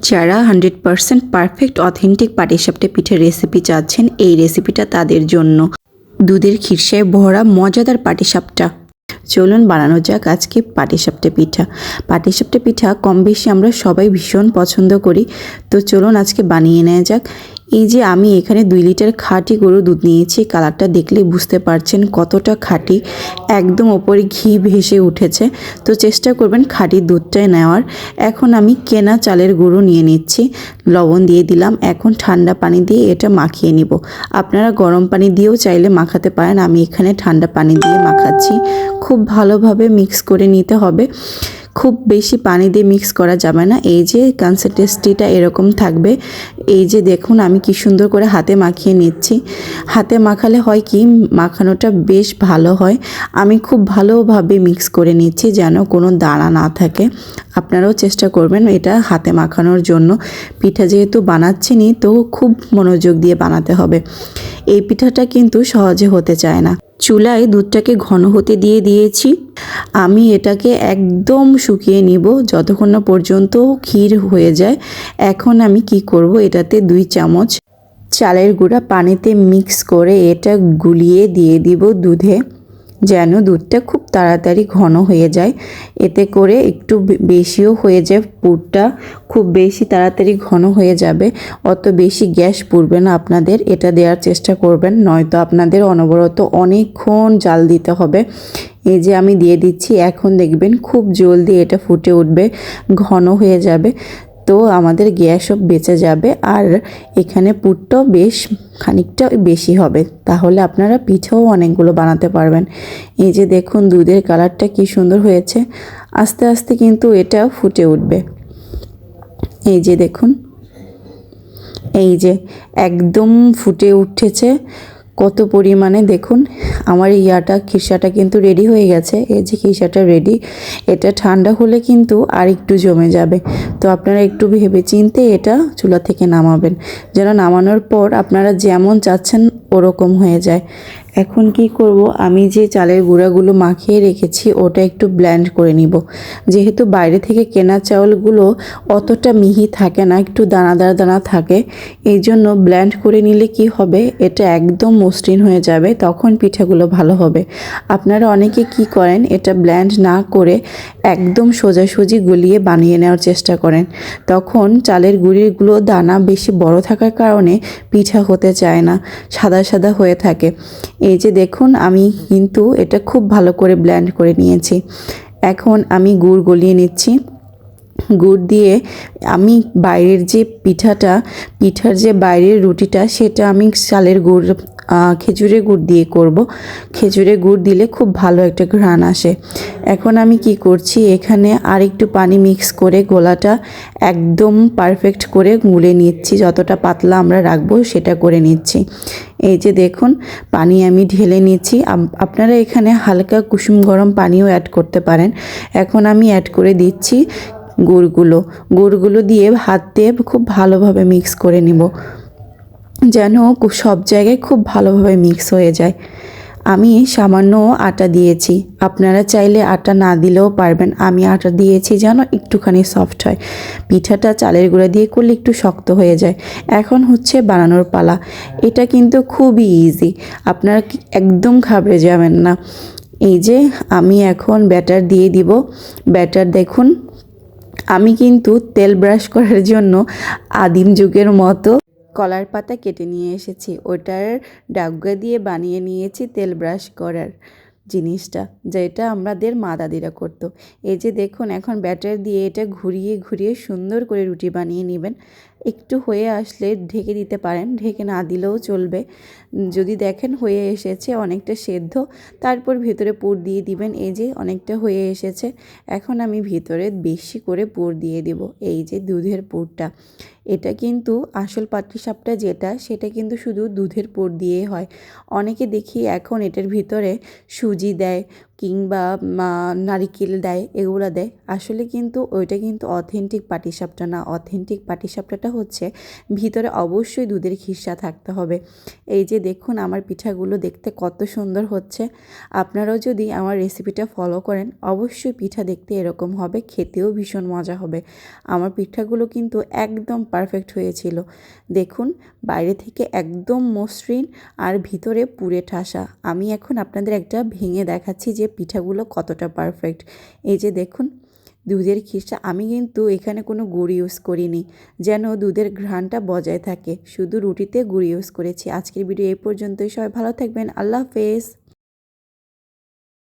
যারা 100% perfect authentic পাটিসাপটা পিঠার recipe চাচ্ছেন, এই রেসিপিটা তাদের জন্য। দুধের খিরসায় ভরা মজাদার পাটিসাপটা। চলুন বানানো যাক আজকে পাটিসাপটা পিঠা। পাটিসাপটা পিঠা কম বেশি আমরা সবাই ভীষণ পছন্দ করি। তো চলুন আজকে বানিয়ে নেওয়া যাক। এই যে আমি এখানে 2 লিটার খাঁটি গরুর দুধ নিয়েছি। কালারটা দেখলে বুঝতে পারছেন কতটা খাঁটি, একদম ওপরে ঘি ভেসে উঠেছে। তো চেষ্টা করবেন খাঁটি দুধটাই নেওয়ার। এখন আমি কেনা চালের গুঁড়ো নিয়ে নিচ্ছি, লবণ দিয়ে দিলাম। এখন ঠান্ডা পানি দিয়ে এটা মাখিয়ে নিব। আপনারা গরম পানি দিয়েও চাইলে মাখাতে পারেন, আমি এখানে ঠান্ডা পানি দিয়ে মাখাচ্ছি। খুব ভালোভাবে মিক্স করে নিতে হবে, খুব বেশি পানি দিয়ে মিক্স করা যাবে না। এই যে কনসিস্টেন্সিটা এরকম থাকবে। এই যে দেখুন আমি কি সুন্দর করে হাতে মাখিয়ে নিচ্ছি। হাতে মাখালে হয় কি, মাখানোটা বেশ ভালো হয়। আমি খুব ভালোভাবে মিক্স করে নিচ্ছি যেন কোনো দানা না থাকে। আপনারাও চেষ্টা করবেন এটা হাতে মাখানোর জন্য। পিঠা যেহেতু বানাচ্ছেনই, তো খুব মনোযোগ দিয়ে বানাতে হবে। এই পিঠাটা কিন্তু সহজে হতে চায় না। চুলায় দুধটাকে ঘন হতে দিয়ে দিয়েছি। আমি এটাকে একদম শুকিয়ে নিব যতক্ষণ না পর্যন্ত ক্ষীর হয়ে যায়। এখন আমি কি করব, এটাতে 2 চামচ চালের গুঁড়া পানিতে মিক্স করে এটা গুলিয়ে দিয়ে দিব দুধে, যেন দুধটা খুব তাড়াতাড়ি ঘন হয়ে যায়। এতে করে একটু বেশিও হয়ে যায়, পুরটা খুব বেশি তাড়াতাড়ি ঘন হয়ে যাবে। অত বেশি গ্যাস পুড়বে না আপনাদের, এটা দেওয়ার চেষ্টা করবেন, নয়তো আপনাদের অনবরত অনেকক্ষণ জাল দিতে হবে। এই যে আমি দিয়ে দিচ্ছি, এখন দেখবেন খুব জলদি এটা ফুটে উঠবে, ঘন হয়ে যাবে। তো আমাদের গ্যাসও বেঁচে যাবে, আর এখানে পুরটাও বেশ খানিকটা বেশি হবে। তাহলে আপনারা পিঠাও অনেকগুলো বানাতে পারবেন। এই যে দেখুন দুধের কালারটা কি সুন্দর হয়েছে। আস্তে আস্তে কিন্তু এটা ফুটে উঠবে। এই যে দেখুন, এই যে একদম ফুটে উঠেছে কত পরিমাণে। দেখুন আমার খিরসাটা কিন্তু রেডি হয়ে গেছে। এই যে খিরসাটা রেডি। এটা ঠান্ডা হলে কিন্তু আর একটু জমে যাবে। তো আপনারা একটু ভেবে চিন্তে এটা চুলা থেকে নামাবেন, যেন নামানোর পর আপনারা যেমন চাচ্ছেন ওরকম হয়ে যায়। এখন কি করব, আমি যে চালের গুঁড়াগুলো মাখিয়ে রেখেছি ওটা একটু ব্লেন্ড করে নিব। যেহেতু বাইরে থেকে কেনা চাউলগুলো অতটা মিহি থাকে না, একটু দানাদার দানা থাকে। এই জন্য ব্লেন্ড করে নিলে কি হবে, এটা একদম মসৃণ হয়ে যাবে, তখন পিঠাগুলো ভালো হবে। আপনারা অনেকে কি করেন, এটা ব্লেন্ড না করে একদম সোজাসুজি গুলিয়ে বানিয়ে নেওয়ার চেষ্টা করেন। তখন চালের গুঁড়িগুলো দানা বেশি বড় থাকার কারণে পিঠা হতে চায় না, সাদা সাদা হয়ে থাকে। এই যে দেখুন আমি কিন্তু এটা খুব ভালো করে ব্লেন্ড করে নিয়েছি। এখন আমি গুড় গলিয়ে নিচ্ছি। গুড় দিয়ে আমি বাইরের যে পিঠার যে বাইরের রুটিটা, সেটা আমি চালের গুড় খেজুরের গুড় দিয়ে করব। খেজুরের গুড় দিলে খুব ভালো একটা ঘ্রাণ আসে। এখন আমি কি করছি, এখানে আর একটু পানি মিক্স করে গোলাটা একদম পারফেক্ট করে গুলে নিচ্ছি। যতটা পাতলা আমরা রাখবো সেটা করে নিচ্ছি। এই যে দেখুন পানি আমি ঢেলে নিচ্ছি। আপনারা এখানে হালকা কুসুম গরম পানিও অ্যাড করতে পারেন। এখন আমি অ্যাড করে দিচ্ছি গুড়গুলো দিয়ে হাত দিয়ে খুব ভালোভাবে মিক্স করে নিব, যেন সব জায়গায় খুব ভালোভাবে মিক্স হয়ে যায়। আমি সামান্য আটা দিয়েছি, আপনারা চাইলে আটা না দিলেও পারবেন। আমি আটা দিয়েছি যেন একটুখানি সফট হয়। পিঠাটা চালের গুঁড়া দিয়ে করলে একটু শক্ত হয়ে যায়। এখন হচ্ছে বানানোর পালা। এটা কিন্তু খুবই ইজি, আপনারা একদম ঘাবড়ে যাবেন না। এই যে আমি এখন ব্যাটার দিয়ে দিব। ব্যাটার দেখুন, আমি কিন্তু তেল ব্রাশ করার জন্য আদিম যুগের মতো কলার পাতা কেটে নিয়ে এসেছি, ওটার ডাগা দিয়ে বানিয়ে নিয়েছি তেল ব্রাশ করার জিনিসটা, যেটা আমাদের মা দাদিরা করতো। এই যে দেখুন এখন ব্যাটার দিয়ে এটা ঘুরিয়ে ঘুরিয়ে সুন্দর করে রুটি বানিয়ে নেবেন। একটু হয়ে আসলে ঢেকে দিতে পারেন, ঢেকে না দিলেও চলবে। যদি দেখেন হয়ে এসেছে অনেকটা সেদ্ধ, তারপর ভেতরে পুর দিয়ে দিবেন। এই যে অনেকটা হয়ে এসেছে। এখন আমি ভিতরে বেশি করে পুর দিয়ে দেব। এই যে দুধের পুরটা, এটা কিন্তু আসল পাটিসাপটা যেটা, সেটা কিন্তু শুধু দুধের পুর দিয়ে হয়। অনেকে দেখি এখন এটার ভিতরে সুজি দেয়, কিংবা নারিকেল দেয়, এগুলো দেয়। আসলে কিন্তু ওইটা কিন্তু অথেন্টিক পাটিসাপটা না। অথেন্টিক পাটিসাপটাটা হচ্ছে ভিতরে অবশ্যই দুধের খিরসা থাকতে হবে। এই যে দেখুন আমার পিঠাগুলো দেখতে কত সুন্দর হচ্ছে। আপনারাও যদি আমার রেসিপিটা ফলো করেন অবশ্যই পিঠা দেখতে এরকম হবে, খেতেও ভীষণ মজা হবে। আমার পিঠাগুলো কিন্তু একদম পারফেক্ট হয়েছিল। দেখুন বাইরে থেকে একদম মসৃণ আর ভিতরে পুরে ঠাসা। আমি এখন আপনাদের একটা ভেঙে দেখাচ্ছি যে পিঠাগুলো কতটা পারফেক্ট। এই যে দেখুন দুধের খিরসা, আমি কিন্তু এখানে কোনো গুড় ইউজ করিনি যেন দুধের ঘ্রাণটা বজায় থাকে, শুধু রুটিতে গুড় ইউজ করেছি। আজকের ভিডিও এই পর্যন্তই। সবাই ভালো থাকবেন। আল্লাহ হাফেজ।